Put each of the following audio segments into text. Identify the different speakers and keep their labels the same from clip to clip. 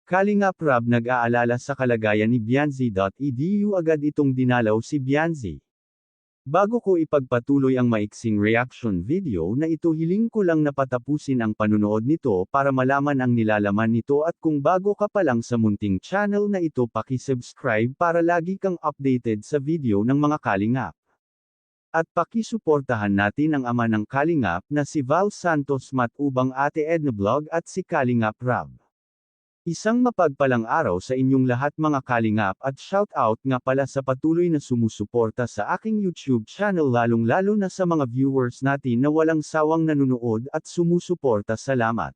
Speaker 1: Kalingap Rab nag-aalala sa kalagayan ni Bianzi.edu agad itong dinalaw si Bianzi. Bago ko ipagpatuloy ang maiksing reaction video na ito, hiling ko lang na patapusin ang panunood nito para malaman ang nilalaman nito, at kung bago ka pa lang sa munting channel na ito, paki-subscribe para lagi kang updated sa video ng mga kalingap. At pakisuportahan natin ang ama ng kalingap na si Val Santos Matubang, Ate Edna Vlog at si Kalingap Rab. Isang mapagpalang araw sa inyong lahat mga kalingap, at shout out nga pala sa patuloy na sumusuporta sa aking YouTube channel, lalong-lalo na sa mga viewers natin na walang sawang nanunood at sumusuporta. Salamat.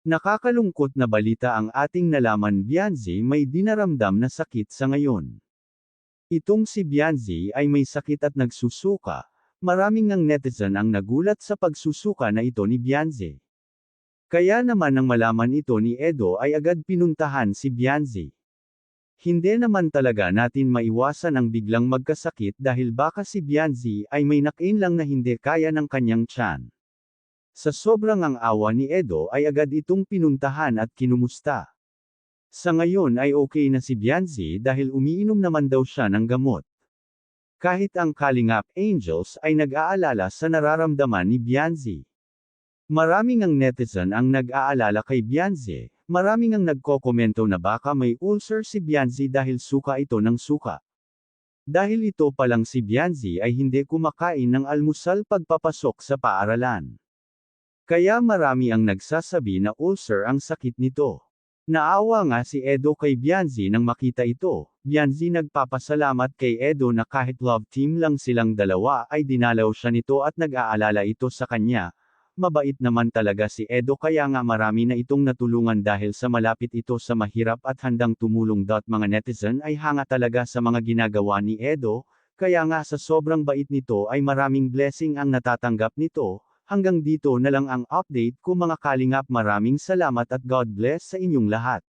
Speaker 1: Nakakalungkot na balita ang ating nalaman. Bianzi may dinaramdam na sakit sa ngayon. Itong si Bianzi ay may sakit at nagsusuka. Maraming ng netizen ang nagulat sa pagsusuka na ito ni Bianzi. Kaya naman nang malaman ito ni Edo ay agad pinuntahan si Bianzi. Hindi naman talaga natin maiwasan ang biglang magkasakit dahil baka si Bianzi ay may nakain lang na hindi kaya ng kanyang tiyan. Sa sobrang ang awa ni Edo ay agad itong pinuntahan at kinumusta. Sa ngayon ay okay na si Bianzi dahil umiinom naman daw siya ng gamot. Kahit ang Kalingap Angels ay nag-aalala sa nararamdaman ni Bianzi. Maraming ang netizen ang nag-aalala kay Bianzi, maraming ang nagkokomento na baka may ulcer si Bianzi dahil suka ito ng suka. Dahil ito palang si Bianzi ay hindi kumakain ng almusal pagpapasok sa paaralan. Kaya marami ang nagsasabi na ulcer ang sakit nito. Naawa nga si Edo kay Bianzi nang makita ito. Bianzi nagpapasalamat kay Edo na kahit love team lang silang dalawa ay dinalaw siya nito at nag-aalala ito sa kanya. Mabait naman talaga si Edo, kaya nga marami na itong natulungan dahil sa malapit ito sa mahirap at handang tumulong. Mga netizen ay hanga talaga sa mga ginagawa ni Edo, kaya nga sa sobrang bait nito ay maraming blessing ang natatanggap nito. Hanggang dito na lang ang update ko mga kalingap, maraming salamat at God bless sa inyong lahat.